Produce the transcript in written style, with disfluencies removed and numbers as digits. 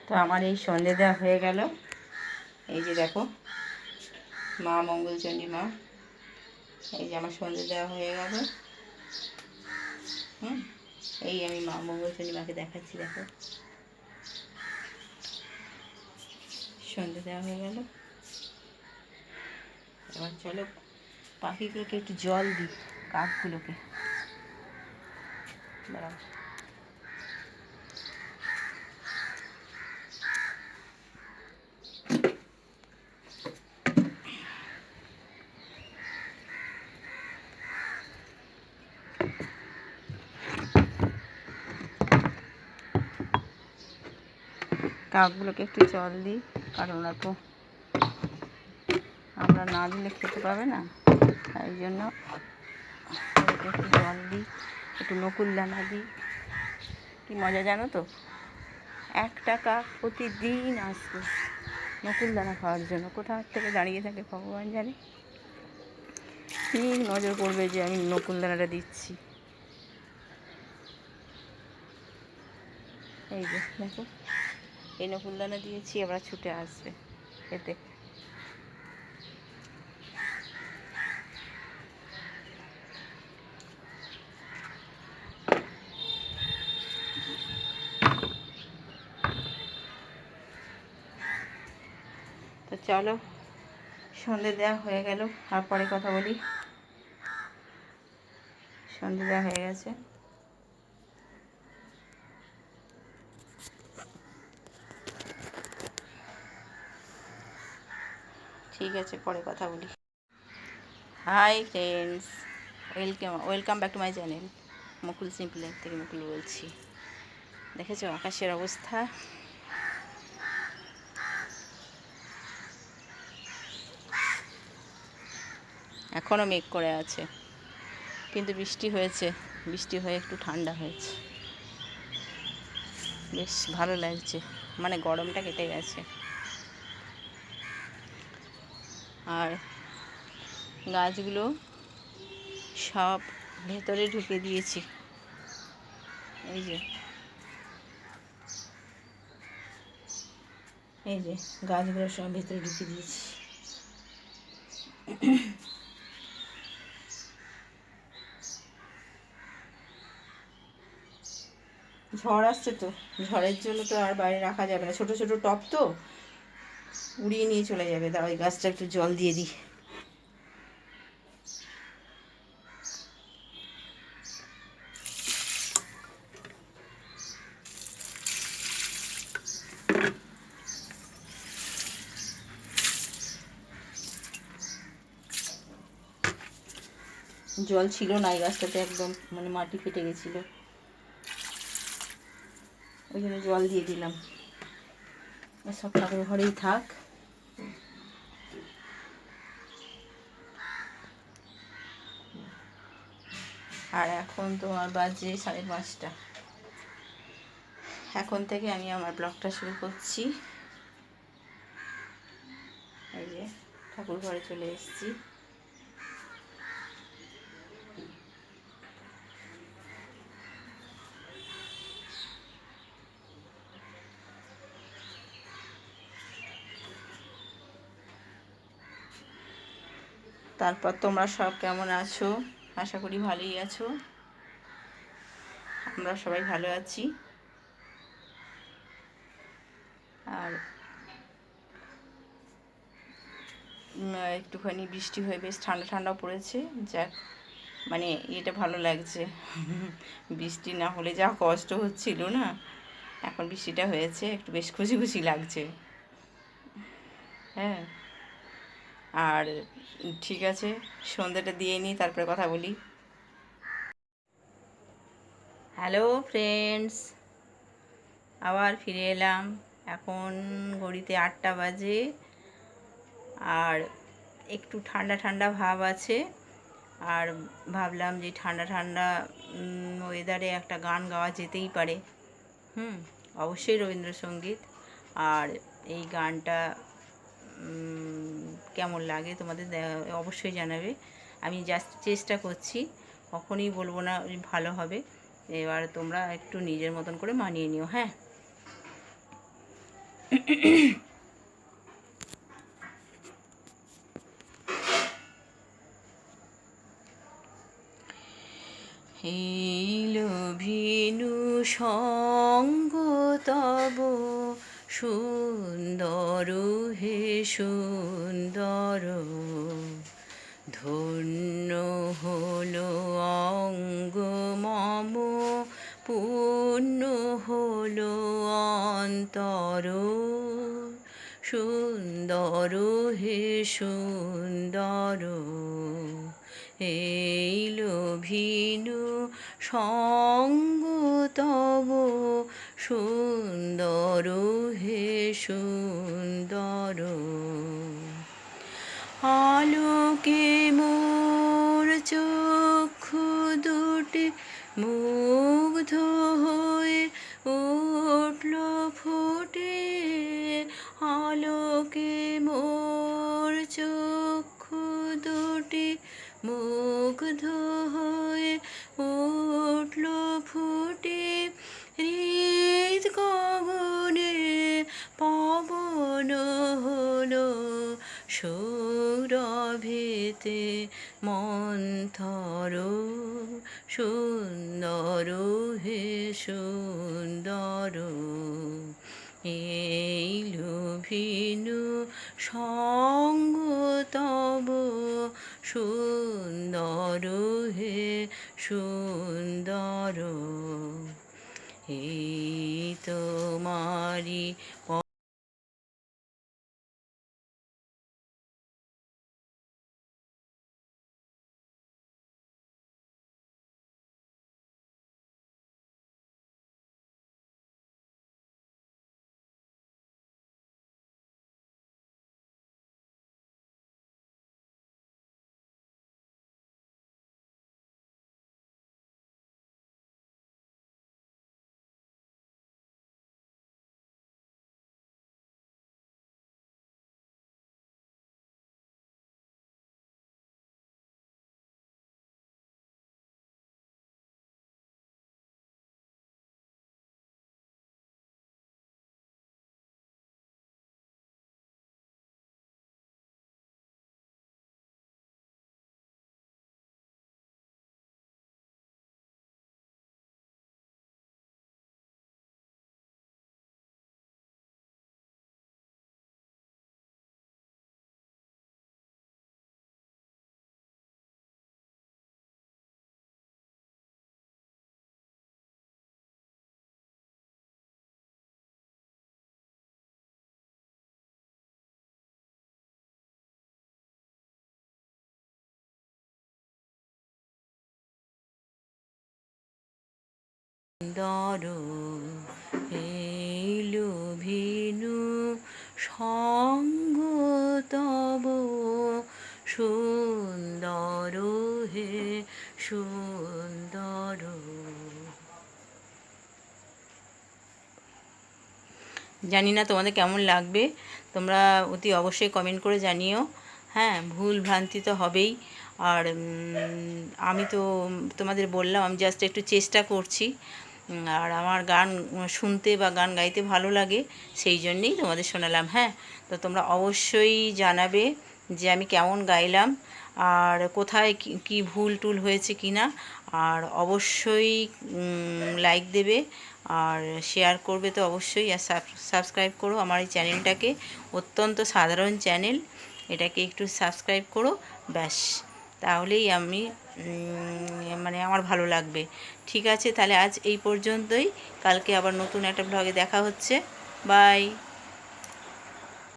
তো আমার এই সন্ধে দেওয়া হয়ে গেল। এই যে দেখো মা মঙ্গলচণ্ডী মা, এই যে আমার সন্ধে দেওয়া হয়ে গেল। এই আমি মা মঙ্গলচণ্ডী মাকে দেখাচ্ছি, দেখো সন্ধে দেওয়া হয়ে গেল। এবার চলো পাখিগুলোকে একটু জল দিই, কাকগুলোকে। দাঁড়াও, কাকগুলোকে একটু জল দিই, কারণ ওরা তো আমরা না দিলে খেতে পাবে না, তাই জন্য ওদেরকে একটু জল দিই, একটু নকুল দানা দিই। কী মজা জানো তো, একটা কাক প্রতিদিন আসবে নকুল দানা খাওয়ার জন্য। কোথা থেকে দাঁড়িয়ে থাকে ভগবান জানে, ঠিক নজর করবে যে আমি নকুল দানাটা দিচ্ছি। এই যে দেখো, এই নকুল দানা দিয়েছি, আবার ছুটে আসবে খেতে। তো চলো, সন্ধে দেওয়া হয়ে গেল, আর পরে কথা বলি। সন্ধে দেওয়া হয়ে গেছে। ঠিক আছে, পরে কথা বলি। Hi friends, welcome back to my channel. Mukul simple life থেকে মুকুল বলছি। দেখেছো আকাশের অবস্থা, এখনও মেঘ করে আছে, কিন্তু বৃষ্টি হয়েছে, বৃষ্টি হয়ে একটু ঠান্ডা হয়েছে, বেশ ভালো লাগছে, মানে গরমটা কেটে গেছে। আর গাছগুলো সব ভেতরে ঢুকে দিয়েছি, এই যে এই যে গাছগুলো সব ভেতরে ঢুকে দিয়েছি। ঝড় আসছে তো, ঝড়ের জন্য তো আর বাইরে রাখা যাবে না, ছোট ছোট টব তো উড়িয়ে নিয়ে চলে যাবে। দাঁড়া, ওই গাছটা একটু জল দিয়ে দিই। জল ছিল না এই গাছটাতে, একদম মানে মাটি ফেটে গেছিলো, ওই জন্য জল দিয়ে দিলাম। সব ঠাকুর ঘরেই থাক। আর এখন তোমার বাজে 5:30। এখন থেকে আমি আমার ব্লগটা শুরু করছি। এই যে ঠাকুর ঘরে চলে এসেছি। তারপর তোমরা সব কেমন আছো? আশা করি ভালোই আছো। আমরা সবাই ভালো আছি। আর একটুখানি বৃষ্টি হয়ে বেশ ঠান্ডা ঠান্ডাও পড়েছে, যাক মানে এটা ভালো লাগছে। বৃষ্টি না হলে যা কষ্ট হচ্ছিল না, এখন বৃষ্টিটা হয়েছে, একটু বেশ খুশি খুশি লাগছে। হ্যাঁ, আর ঠিক আছে, সন্ধ্যাটা দিয়ে নিই, তারপরে কথা বলি। হ্যালো ফ্রেন্ডস, আবার ফিরে এলাম। এখন ঘড়িতে 8টা বাজে, আর একটু ঠান্ডা ঠান্ডা ভাব আছে। আর ভাবলাম যে ঠান্ডা ঠান্ডা ওয়েদারে একটা গান গাওয়া যেতেই পারে। অবশ্যই রবীন্দ্রসঙ্গীত। আর এই গানটা কেমন লাগে তোমাদের অবশ্যই জানাবে। আমি জাস্ট চেষ্টা করছি, কখনই বলবো না ভালো হবে। এবার তোমরা একটু নিজের মতন করে মানিয়ে নিও। হ্যাঁ, এই লোভিনু সঙ্গ তব সুন্দর হে সুন্দর, ধন্য হলো অঙ্গ মম, পূর্ণ হলো অন্তর, সুন্দর হে সুন্দর। এই লোভিনু সঙ্গ তব সুন্দর হে সুন্দর, আলোকে মোর চক্ষু দুটি মুগ্ধ হয়ে উঠল ফুটে, আলোকে মোর চক্ষু দুটি মুগ্ধ হয়ে উঠল ফুটে, হৃদ গগনে পবন হলো সৌরভেতে মন্থর, সুন্দর হে সুন্দর। এই লোভিনু সঙ্গ তব সুন্দর হে সুন্দর, এই তোমারি সুন্দর। এই লোভিনু সঙ্গ তব সুন্দর হে সুন্দর। জানি না তোমাদের কেমন লাগবে, তোমরা অতি অবশ্যই কমেন্ট করে জানিও। হ্যাঁ, ভুল ভ্রান্তি তো হবেই। আর আমি তো তোমাদের বললাম আমি জাস্ট একটু চেষ্টা করছি, আর আমার গান শুনতে বা গান গাইতে ভালো লাগে, সেই জন্যেই তোমাদের শোনালাম। হ্যাঁ, তো তোমরা অবশ্যই জানাবে যে আমি কেমন গাইলাম, আর কোথায় কি ভুল টুল হয়েছে কি না। আর অবশ্যই লাইক দেবে, আর শেয়ার করবে তো অবশ্যই, আর সাবস্ক্রাইব করো আমার এই চ্যানেলটাকে। অত্যন্ত সাধারণ চ্যানেল, এটাকে একটু সাবস্ক্রাইব করো, ব্যাস, তাহলেই আমি মানে আমার ভালো লাগবে। ঠিক আছে, তাহলে আজ এই পর্যন্তই, কালকে আবার নতুন একটা ব্লগে দেখা হচ্ছে। বাই।